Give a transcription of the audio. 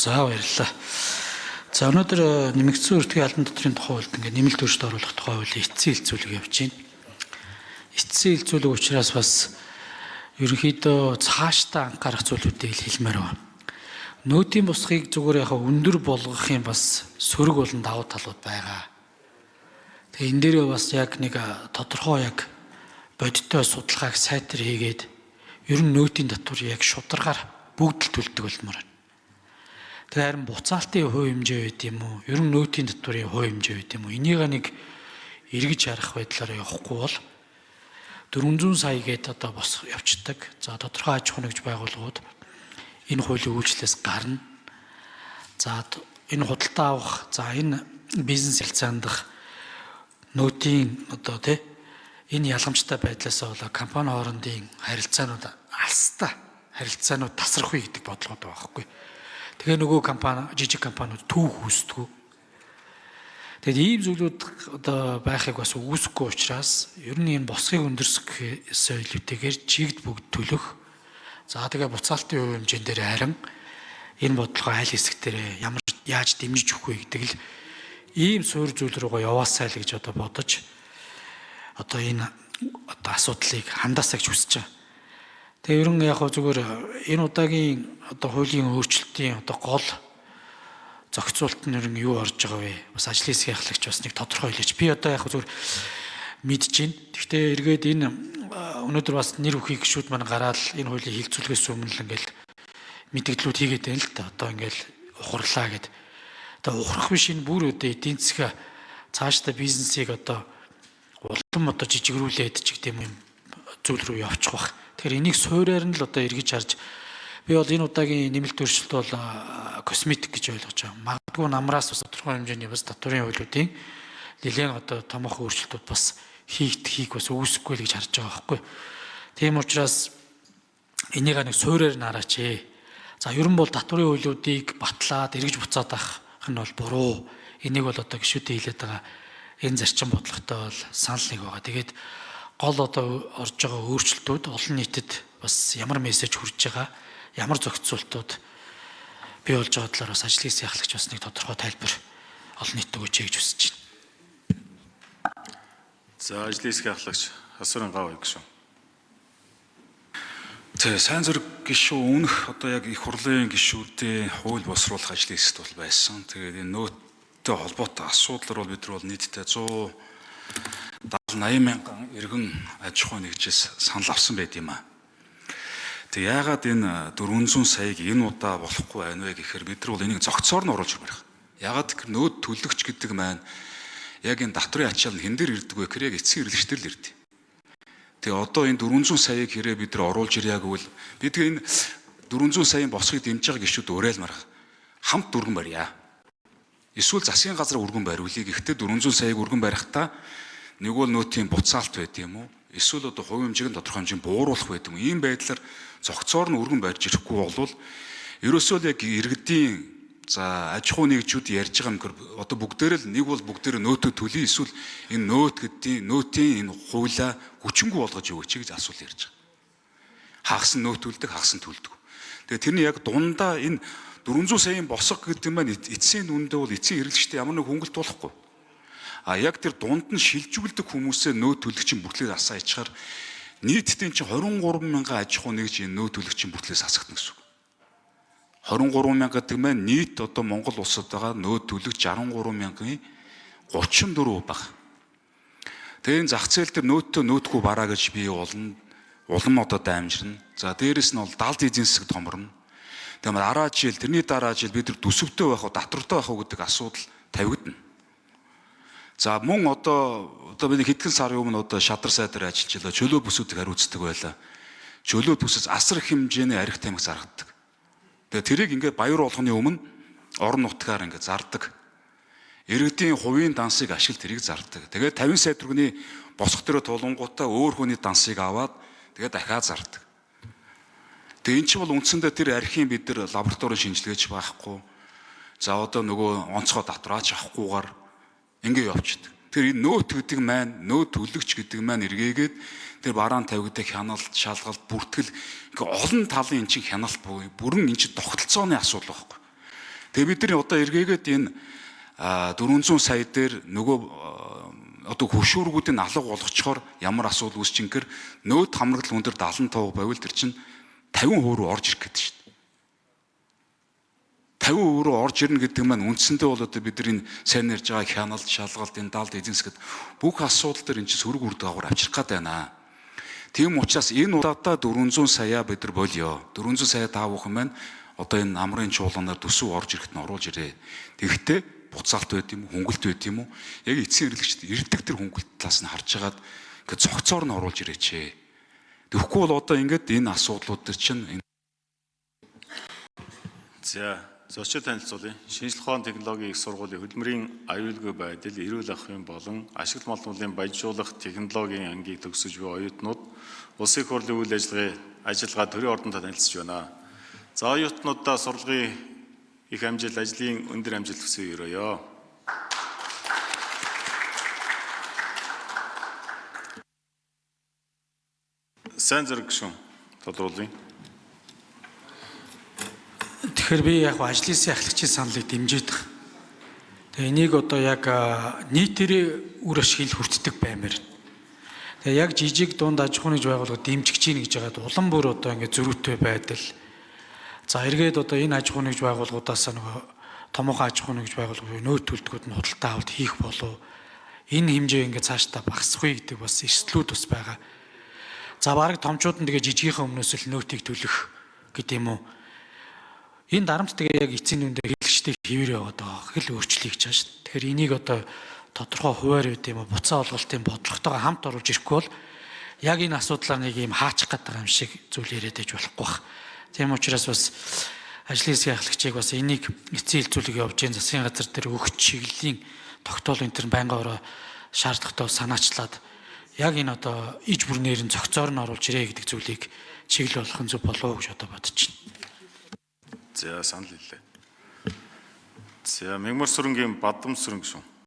За баярлалаа. За өнөөдөр нэмэгдсэн үртгийн албан дотрын тухай хуулинд ингээд нэмэлт өөрчлөлт оруулах тухай хуулийн эцсийн хэлцүүлэг явж байна. Эцсийн хэлцүүлэг учраас бас ерөнхийдөө цаашдаа анхаарах зүйлүүдийг хэлмээр байна. Нөөтийн босхийг зүгээр яхаа өндөр болгохын бас сөрөг болон давуу талууд байгаа. Тэгээ энэ дээрээ бас яг нэг тодорхой яг бодиттой судалгааг сайтар хийгээд ер нь нөөтийн татвар яг шударгаар бүгд л төлдөг болмоор байна. Тэгээ харин буцаалтын хувь хэмжээ байд юм уу? Ер нь нөөтийн татварын хувь хэмжээ байд юм уу? Энийг нэг эргэж харах байдлаар явахгүй бол 400 сая гээд одоо бос явцдаг. За тодорхой аж ахуй нэгж байгууллагууд энэ хуулийн үйлчлэлээс гарна. За энэ худалдаа авах, за энэ бизнес хэлцаандах нөөтийн одоо энэ ялгамжтай байдлаас болоо компани хоорондын харилцаанууд алстай харилцаанууд тасрахгүй гэдэг бодлогод байгаа байхгүй. Тэгээ нөгөө компани жижиг компаниуд түүх үүсдэг. Тэгээд ийм зүйлүүд одоо байхыг бас үүсэхгүй учраас ер нь энэ босхийг өндөрсөхөөс илүүтэйгээр чигд бүгд төлөх. За тэгээ буцаалтын хувь хэмжээнд дээр харин энэ бодлогоо аль хэсэгтээ ямар яаж дэмжиж өгөх вэ гэдэг л ийм суурь зүйл рүүгээ яваасай л гэж одоо бодож одоо энэ одоо асуудлыг хандаасаа гэж хүсэж байгаа. Тэгээ ерөн яг зүгээр энэ удаагийн одоо хуулийн өөрчлөлтийн одоо гол зохицуулт нь ерөн юу орж байгаа вэ? Бас ажлын хэсгийн ахлагч бас нэг тодорхой хэлээч. Би одоо яг зүгээр мэдж байна. Гэхдээ эргээд энэ өнөөдөр бас нэр бүхий гишүүд маань гараад энэ хуулийн хилцүүлгээс өмнө л ингээл мэдээлэлүүд хийгээд байна л та. Одоо ингээл ухарлаа гэд. Одоо ухрах биш энэ бүр өдөө эдийн засаг цаашдаа бизнесийг одоо улам одоо жижигрүүлээд ч гэдэм юм зүйл рүү явчих бах. Тэгэхээр энийг суурьаар нь л одоо эргэж харж би бол энэ удаагийн нэмэлт өөрчлөлт бол косметик гэж ойлгож байгаа. Магадгүй намраас бас тодорхой хэмжээний бас татварын хуулиудын нэлээд одоо томоохон өөрчлөлтүүд бас хийх бас үүсэхгүй л гэж харж байгаа байхгүй. Тийм учраас энийг нэг суурьаар нь хараач ээ. За ерөн бол татварын хуулиудыг батлаад эргэж буцаад авах нь бол буруу. Энийг бол одоо гишүүдээ хэлээд байгаа энэ зарчим бодлоготой бол санал нэг байгаа. Тэгээд гол одоо орж байгаа өөрчлөлтүүд олон нийтэд бас ямар мессеж хүрж байгаа, ямар зохицуултууд бий болж байгаа талаар бас ажлын хэсгийн ахлагч бас нэг тодорхой тайлбар олон нийтэд өгөөч гэж хүсэж байна. За ажлын хэсгийн ахлагч Асуурын гав гişүн. Тэгээ сайн зэрэг гişүү өмнөх одоо яг их хурлын гişүүдийн хууль босруулах ажлын хэсэгт бол байсан. Тэгээд энэ нөөттэй холбоотой асуудлаар бол бид нар бол нийтдээ 180 мянган иргэн аж ахуй нэгжээс санал авсан байт юм а. Тэг яагаад энэ 400 саяг энэ удаа болохгүй байна вэ гэхээр бид нар бол энийг зохицоор нь оруулж ирмээр байна. Яагаад гэхээр нөөд төлөгч гэдэг маань яг энэ татварын ачаал нь хэн дээр ирдэг вэ гэхээр яг эцсийн хэрэглэгчдэр л ирдэг. Тэг одоо энэ 400 саяг хэрэг бид нар оруулж ирьяа гэвэл бид энэ 400 саяын босхийг дэмжиж байгаа гишүүд уриалмаар хамт өргөн барья. Эсвэл засгийн газар өргөн бариулъя. Гэхдээ 400 саяг өргөн барихтаа нэг бол нөөтийн буцаалт байд юм уу? Эсвэл одоо хувь хэмжээг нь тодорхой хэмжээнд бууруулах байд юм уу? Ийм байдлаар зохицоор нь өргөн барьж ирэхгүй бол ерөөсөө л яг иргэдийн за аж ахуй нэгжүүд ярьж байгаа юм одоо бүгдээр л нэг бол бүгдээр нөөтөө төлөе эсвэл энэ нөөт гэдгийн нөөтийн энэ хуулиа хүчингүй болгож өгөөч гэж асуул ярьж байгаа. Хагас нь нөөт төлдөг, хагас нь төлдөг. Тэгээ тэрний яг дундаа энэ 400 саяын босго гэдэг маань эцсийн нүндээ бол эцсийн хэрэглэгчтэй ямар нэг хөнгөлт болохгүй. А яг тэр дунд нь шилжүүлдэг хүмүүсээ нөөт төлөгчийн бүртлээс асаа ичгаар нийтдээ чинь 23 мянган аж ахуй нэгж энэ нөөт төлөгчийн бүртлээс асагдана гэсэн үг. 23 мянга гэдэг маань нийт одоо Монгол улсад байгаа нөөт төлөгч 63 мянган 34 баг. Тэгээ энэ зах зээл дээр нөөтөө нөөтгүй бараа гэж бий болно. Улам одоо даймжирна. За дээрэс нь бол далд эзэн засаг томорно. Тэгээ дараа жил тэрний дараа жил бид нар төсөвтэй байх уу, татвартай байх уу гэдэг асуудал тавигдана. За мөн одоо бид хэдхэн сарын өмнө одоо шадар сайдаар ажиллаж байлаа. Чөлөө бүсүүдийг хариуцдаг байлаа. Чөлөө бүсэс асар хэмжээний арх тамхи заргадаг. Тэгээ тэрийг ингээд баяр болгоны өмнө орон нутгаар ингээд зардаг. Иргэдийн хувийн дансыг ашиглаж тэрийг зардаг. Тэгээ 50 сая төгрөгийн босго төрө тулангуудаа өөр хүний дансыг аваад тэгээ дахиад зардаг. Тэгээ эн чинь бол үндсэндээ тэр архийг бид нар лабораторийн шинжилгээч байхгүй. За одоо нөгөө онцгой татвараач авахгүйгээр ингээ явчихдаг. Тэр энэ нөөт гэдэг маань нөөт төлөгч гэдэг маань эргээгээд тэр бараан тавигдах хяналт, шалгалт, бүртгэл ингээ олон талын эн чинь хяналт бүрэн эн чинь тогтолцооны асуудал байхгүй. Тэгээ бидний одоо эргээгээд энэ 400 сая дээр нөгөө одоо хөшүүргүүдийн алга болгочхоор ямар асуудал үүсч ингээр нөөд хамрагдал өндөр 75% байвал тэр чинь 50% рүү орж ирэх гэдэг шүү дээ. 50% рүү орж ирнэ гэдэг маань үндсэндээ бол одоо бидний сайн ярьж байгаа хяналт, шалгалт, энэ далд эзэнс гэдэг бүх асуудал дээр энэ чинь сөрөг үр дагавар авчрах гээд байна. Тийм учраас энэ удаадаа 400 сая бид нар болио. 400 сая таавуухан маань одоо энэ амрын чуулганаар төсөв орж ирэхэд нь оруулж ирээ. Тэгэхдээ буцаалт байд юм уу, хөнгөлт байд юм уу? Яг эцсийн хэрэглэгчд ирдэг тэр хөнгөлт талаас нь харж хагаад ингээд цогцоор нь оруулж ирээч. Тэгэхгүй бол одоо ингээд энэ асуудлууд төр чинь За, зочид танилцуулъя. Шинжлэх ухааны технологийн их сургуулийн хөдөлмөрийн аюулгүй байдал, эрүүл ахуйн болон ашигт малмуулын баяжуулах технологийн ангийг төгсөж буй оюутнууд улсын их хурлын үйл ажиллагаа төрийн ордонд танилцж байна. За, оюутнуудаа сурлагын их амжилт, ажлын өндөр амжилт хүсье өрөөё. Сайн зэрэг гүшүүн тодруулъя. Тэгэхээр би яг ажлын ахлагчийн саналыг дэмжиж байгаа. Тэгээ энийг одоо яг нийтээр үр ашиг хүртдэг баймаар. Тэгээ яг жижиг дунд аж ахуйн нэгж байгууллага дэмжиж гин гэж байгаад улам бүр одоо ингэ зөрүүтэй байдал. За эргээд одоо энэ аж ахуйн нэгж байгууллагуудаас нөгөө томоохон аж ахуйн нэгж байгууллагын нөөц төлтгүүд нь худалдаа авалт хийх болов энэ хэмжээ ингэ цаашдаа багасгүй гэдэг бас эрсдлүүд бас байгаа. За бараг томчууд нь тэгээ жижигийнхээ өмнөөс л нөөтийг төлөх гэдэг юм уу. Энэ дарамт тэгээ яг эцсийн дүндээ хэрэглэгчтэй хэвээр яваад байгаа. Хэл өөрчлөе гэж байгаа шүү дээ. Тэгэхээр энийг одоо тодорхой хуваар үт юм уу буцаа олголтын бодлоготойгоо хамт оруулж ирэхгүй бол яг энэ асуудлаар нэг юм хаачих гэдэг юм шиг зүйл яриад иж болохгүй бах. Тийм учраас бас ажлын хэсгийн ахлагчийг бас энийг эцсийн хилцүүлэг явж байгаа засгийн газар дээр өгч чиглэлийн тогтоол энэ төр байнгаараа шаардлагатай санаачлаад яг энэ одоо иж бүрнээр нь зохицоор нь оруулж ирээ гэдэг зүйлийг чиглэл болгох нь зөв болов уу гэж одоо бодож байна. За, санал хэллээ. За, Мягмар сүрэнгийн Бадам сүрэн гүшүүн.